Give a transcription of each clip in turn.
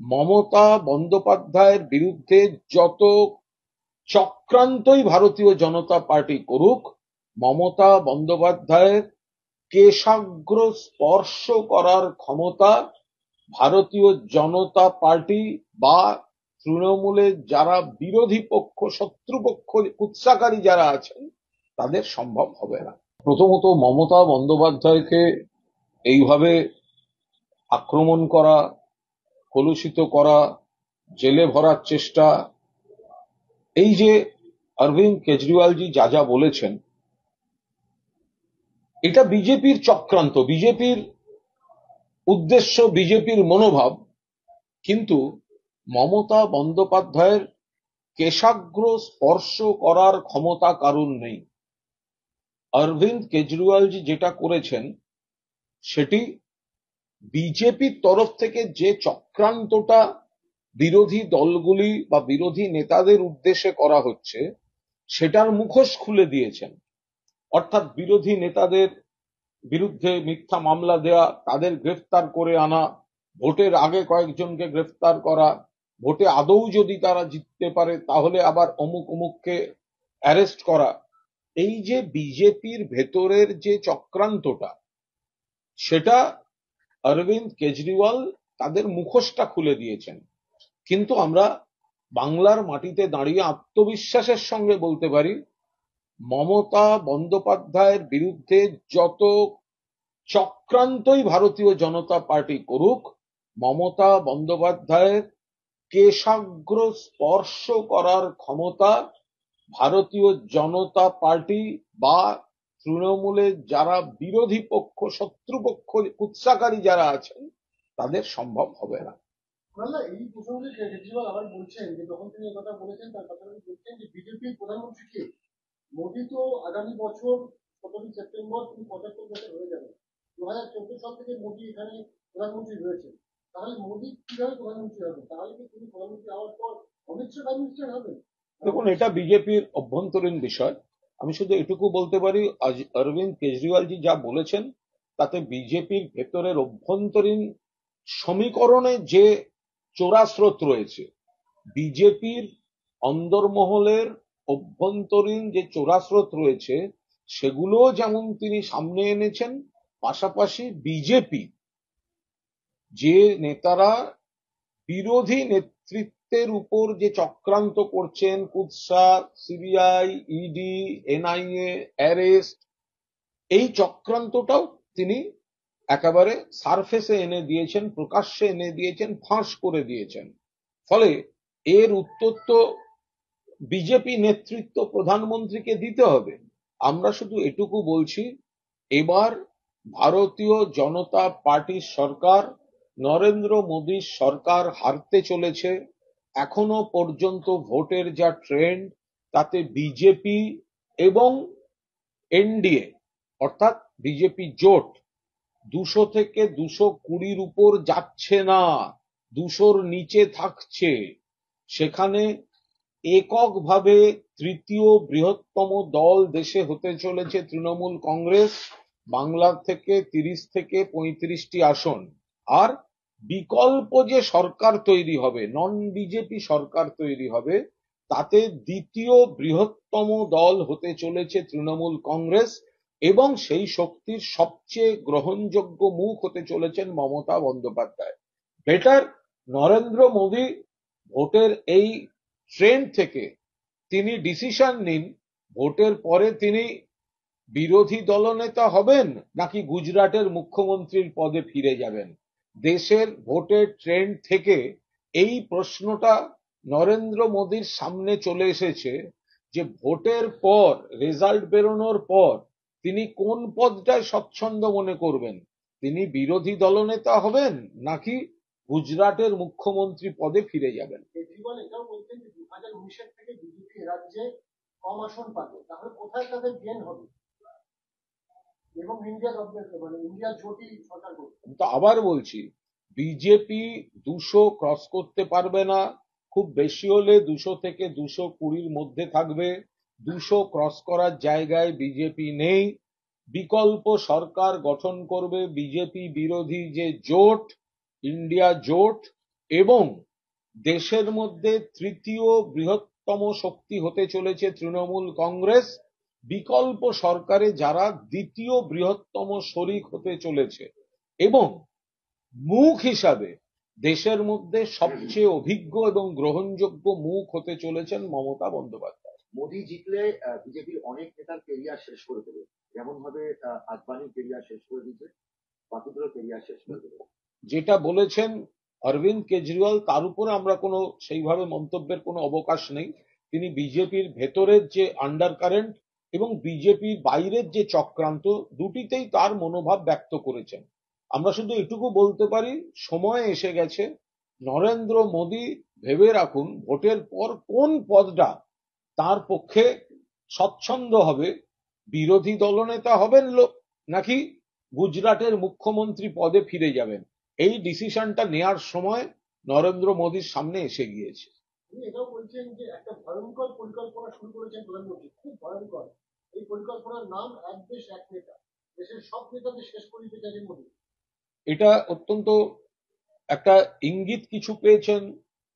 মমতা বন্দ্যোপাধ্যায়ের বিরুদ্ধে যত চক্রান্তই ভারতীয় জনতা পার্টি করুক, মমতা বন্দ্যোপাধ্যায়ের কেশাগ্র স্পর্শ করার ক্ষমতা ভারতীয় জনতা পার্টি বা তৃণমূলের যারা বিরোধী পক্ষ, শত্রুপক্ষ, কুৎসাকারী যারা আছেন তাদের সম্ভব হবে না। প্রথমত, মমতা বন্দ্যোপাধ্যায়কে এইভাবে আক্রমণ করা, কলুষিত করা, জেলে ভরার চেষ্টা, এই যে অরবিন্দ কেজরিওয়ালজি যা যা বলেছেন, এটা বিজেপির চক্রান্ত, বিজেপির উদ্দেশ্য, বিজেপির মনোভাব। কিন্তু মমতা বন্দ্যোপাধ্যায়ের কেশাগ্র স্পর্শ করার ক্ষমতা কারুর নেই। অরবিন্দ কেজরিওয়ালজি যেটা করেছেন সেটি বিজেপির তরফ থেকে যে চক্রান্তটা বিরোধী দলগুলি বা বিরোধী নেতাদের উদ্দেশ্যে করা হচ্ছে সেটার মুখোশ খুলে দিয়েছেন। অর্থাৎ বিরোধী নেতাদের বিরুদ্ধে মিথ্যা মামলা দেয়া, তাদের গ্রেফতার করে আনা, ভোটের আগে কয়েকজনকে গ্রেফতার করা, ভোটে আদৌ যদি তারা জিততে পারে তাহলে আবার অমুক অমুককে অ্যারেস্ট করা, এই যে বিজেপির ভেতরের যে চক্রান্তটা, সেটা অরবিন্দ কেজরিওয়াল তাদের মুখোশটা খুলে দিয়েছেন। কিন্তু আমরা বাংলার মাটিতে দাঁড়িয়ে আত্মবিশ্বাসের সঙ্গে বলতে পারি, মমতা বন্দ্যোপাধ্যায়ের বিরুদ্ধে যত চক্রান্তই ভারতীয় জনতা পার্টি করুক, মমতা বন্দ্যোপাধ্যায়ের কেশাগ্র স্পর্শ করার ক্ষমতা ভারতীয় জনতা পার্টি বা তৃণমূলের যারা বিরোধী পক্ষ, শত্রুপক্ষ, কুৎসাকারী যারা আছেন তাদের সম্ভব হবে না। এই প্রসঙ্গে কেজরিওয়াল আবার বলছেন যে যখন তিনি কথা বলেছেন তার পাশাপাশি বলছেন যে বিজেপির প্রধানমন্ত্রী কে? মোদী তো আগামী বছর 17 সেপ্টেম্বর তিনি 75 বছর হয়ে যাবেন। 2014 সাল থেকে মোদী এখানে প্রধানমন্ত্রী রয়েছেন। তাহলে মোদী কিভাবে প্রধানমন্ত্রী হবেন? তাহলে কি তিনি প্রধানমন্ত্রী হওয়ার পর অমিত শাহ প্রাইম মিনিস্টার হবেন? দেখুন, এটা বিজেপির অভ্যন্তরীণ বিষয়। আমি শুধু এটুকু বলতে পারি, আজ অরবিন্দ কেজরিওয়ালজি যা বলেছেন তাতে বিজেপির ভেতরের অভ্যন্তরীণ সমীকরণে যে চোরাস্রোত রয়েছে, বিজেপির অন্দরমহলের অভ্যন্তরীণ যে চোরাস্রোত রয়েছে, সেগুলো যেমন তিনি সামনে এনেছেন, পাশাপাশি বিজেপি যে নেতারা বিরোধী নেতৃত্বের উপর যে চক্রান্ত করছেন, কুৎসা, সিবিআই, ইডি, এনআইএ, অ্যারেস্ট, এই চক্রান্তটাও তিনি একেবারে সারফেসে এনে দিয়েছেন, প্রকাশ্যে এনে দিয়েছেন, ফাঁস করে দিয়েছেন। ফলে এর উত্তর তো বিজেপি নেতৃত্ব, প্রধানমন্ত্রীকে দিতে হবে। আমরা শুধু এটুকু বলছি, এবার ভারতীয় জনতা পার্টির সরকার, নরেন্দ্র মোদীর সরকার হারতে চলেছে। এখনো পর্যন্ত ভোটের যা ট্রেন্ড, তাতে বিজেপি এবং এনডিএ অর্থাৎ বিজেপি জোট 200 থেকে 220-র উপর যাচ্ছে না, 200-র নিচে থাকছে। সেখানে এককভাবে তৃতীয় বৃহত্তম দল দেশে হতে চলেছে তৃণমূল কংগ্রেস, বাংলার থেকে 30 থেকে 35টি আসন। আর বিকল্প যে সরকার তৈরি হবে, নন বিজেপি সরকার তৈরি হবে, তাতে দ্বিতীয় বৃহত্তম দল হতে চলেছে তৃণমূল কংগ্রেস, এবং সেই শক্তির সবচেয়ে গ্রহণযোগ্য মুখ হতে চলেছেন মমতা বন্দ্যোপাধ্যায়। বেটার নরেন্দ্র মোদী ভোটের এই ট্রেন্ড থেকে তিনি ডিসিশন নিন, ভোটের পরে তিনি বিরোধী দলনেতা হবেন নাকি গুজরাটের মুখ্যমন্ত্রীর পদে ফিরে যাবেন। দেশের ভোটের ট্রেন্ড থেকে এই প্রশ্নটা নরেন্দ্র মোদীর সামনে চলে এসেছে যে ভোটের পর, রেজাল্ট বেরোনোর পর তিনি কোন পদটায় স্বচ্ছন্দ মনে করবেন, তিনি বিরোধী দলনেতা হবেন নাকি গুজরাটের মুখ্যমন্ত্রী পদে ফিরে যাবেন। কেজরিওয়াল এটাও বলছেন যে 2019 থেকে বিজেপি রাজ্যে কম আসন পাবে, তাহলে কোথায় তাদের গেন হবে? এবং ইন্ডিয়া গভর্নমেন্ট মানে ইন্ডিয়া জোটই সরকার করবে। তো আবার বলছি, বিজেপি 200 ক্রস করতে পারবে না, খুব বেশি হলে 200 থেকে 220-র মধ্যে থাকবে। 200 ক্রস করার জায়গায় বিজেপি নেই। বিকল্প সরকার গঠন করবে বিজেপি বিরোধী যে জোট, ইন্ডিয়া জোট, এবং দেশের মধ্যে তৃতীয় বৃহত্তম শক্তি হতে চলেছে তৃণমূল কংগ্রেস, বিকল্প সরকারে যারা দ্বিতীয় বৃহত্তম শরিক হতে চলেছে, এবং মুখ হিসাবে দেশের মধ্যে সবচেয়ে অভিজ্ঞ এবং গ্রহণযোগ্য মুখ হতে চলেছেন মমতা বন্দ্যোপাধ্যায়। মোদী জিতলে বিজেপির অনেক নেতার কেরিয়ার শেষ করে দেবে, যেমন ভাবে আদবানির কেরিয়ার শেষ করে দিচ্ছে, বাকিদেরও কেরিয়ার শেষ করে দেবে। যেটা বলেছেন অরবিন্দ কেজরিওয়াল, তার উপরে আমরা কোনো সেইভাবে মন্তব্যের কোনো অবকাশ নেই। তিনি বিজেপির ভেতরের যে আন্ডার কারেন্ট এবং বিজেপির বাইরের যে চক্রান্ত, দুটিতেই তার মনোভাব ব্যক্ত করেছেন। আমরা শুধু এটুকু বলতে পারি, সময় এসে গেছে, নরেন্দ্র মোদী ভেবে রাখুন ভোটের পর কোন পদটা তার পক্ষে স্বচ্ছন্দ হবে, বিরোধী দলনেতা হবেন নাকি গুজরাটের মুখ্যমন্ত্রী পদে ফিরে যাবেন। এই ডিসিশনটা নেয়ার সময় নরেন্দ্র মোদীর সামনে এসে গিয়েছে। তিনি এটাও বলছেন যে একটা ভয়ঙ্কর পরিকল্পনা শুরু করেছেন প্রধানমন্ত্রী, খুব ভয়ঙ্কর। এই পরিকল্পনার নাম এক দেশ এক নেতা, দেশের সব নেতাদের শেষ করে দিতে চাইছেন মোদী। এটা অত্যন্ত একটা ইঙ্গিত কিছু পেয়েছেন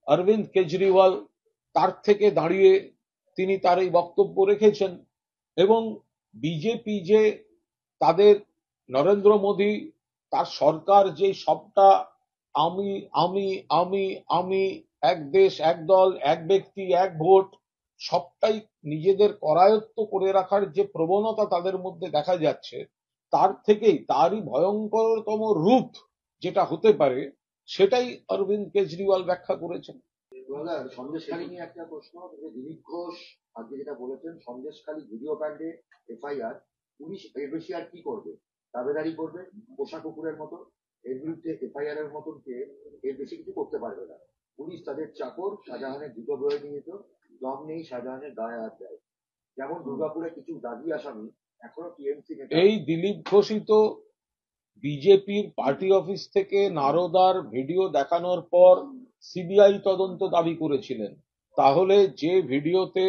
অরবিন্দ কেজরিওয়াল, তার থেকে দাঁড়িয়ে তিনি তার এই বক্তব্য রেখেছেন। এবং বিজেপি যে তাদের নরেন্দ্র মোদী, তার সরকার যে সবটা আমি আমি আমি আমি, এক দেশ এক দল এক ব্যক্তি এক ভোট, সবটাই নিজেদের করায়ত্ত করে রাখার যে প্রবণতা তাদের মধ্যে দেখা যাচ্ছে, তার থেকেই তারই ভয়ঙ্করতম রূপ যেটা হতে পারে, সেটাই অরবিন্দ কেজরিওয়াল ব্যাখ্যা করেছেন। সন্দেশখালী নিয়ে একটা প্রশ্ন, যে দিলীপ ঘোষ আজকে যেটা বলেছেন, সন্দেশখালী ভিডিও কাণ্ডে এফআইআর, পুলিশ এর বেশি আর কি করবে? দাবেদারি করবে পোষা কুকুরের মতো, এর বিরুদ্ধে এফআইআর এর মতন কে এর বেশি কিছু করতে পারবে না। পুলিশ তাদের চাকর শাহজাহানের জুতো বয়ে নিয়ে যেত, দম নেই শাহজাহানের গায়ে হাত দেয়। যেমন দুর্গাপুরে কিছু দাগি আসামি এখনো টিএমসি নেতা। এই দিলীপ ঘোষই তো বিজেপির পার্টি অফিস থেকে নারদার ভিডিও দেখানোর পর সিবিআই তদন্ত দাবি করেছিলেন। তাহলে যে ভিডিওতে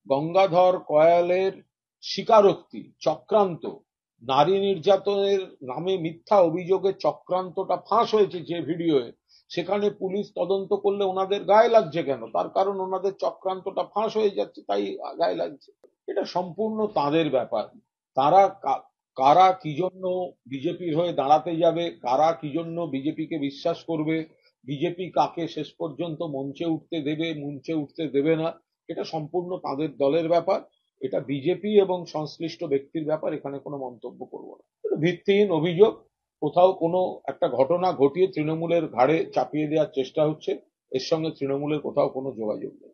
গঙ্গাধর কয়ালের স্বীকারোক্তি, চক্রান্ত, নারী নির্যাতনের নামে মিথ্যা অভিযোগের চক্রান্তটা ফাঁস হয়েছে যে ভিডিওয়ে, সেখানে পুলিশ তদন্ত করলে ওনাদের গায়ে লাগছে কেন? তার কারণ ওনাদের চক্রান্তটা ফাঁস হয়ে যাচ্ছে, তাই গায়ে লাগছে। এটা সম্পূর্ণ তাদের ব্যাপার। তারা কারা কি জন্য বিজেপির হয়ে দাঁড়াতে যাবে, কারা কি জন্য বিজেপিকে বিশ্বাস করবে, বিজেপি কাকে শেষ পর্যন্ত মঞ্চে উঠতে দেবে মঞ্চে উঠতে দেবে না, এটা সম্পূর্ণ তাদের দলের ব্যাপার। এটা বিজেপি এবং সংশ্লিষ্ট ব্যক্তির ব্যাপার, এখানে কোনো মন্তব্য করব না। এটা ভিত্তিহীন অভিযোগ। কোথাও কোনো একটা ঘটনা ঘটিয়ে তৃণমূলের ঘাড়ে চাপিয়ে দেওয়ার চেষ্টা হচ্ছে, এর সঙ্গে তৃণমূলের কোথাও কোনো যোগাযোগ নেই।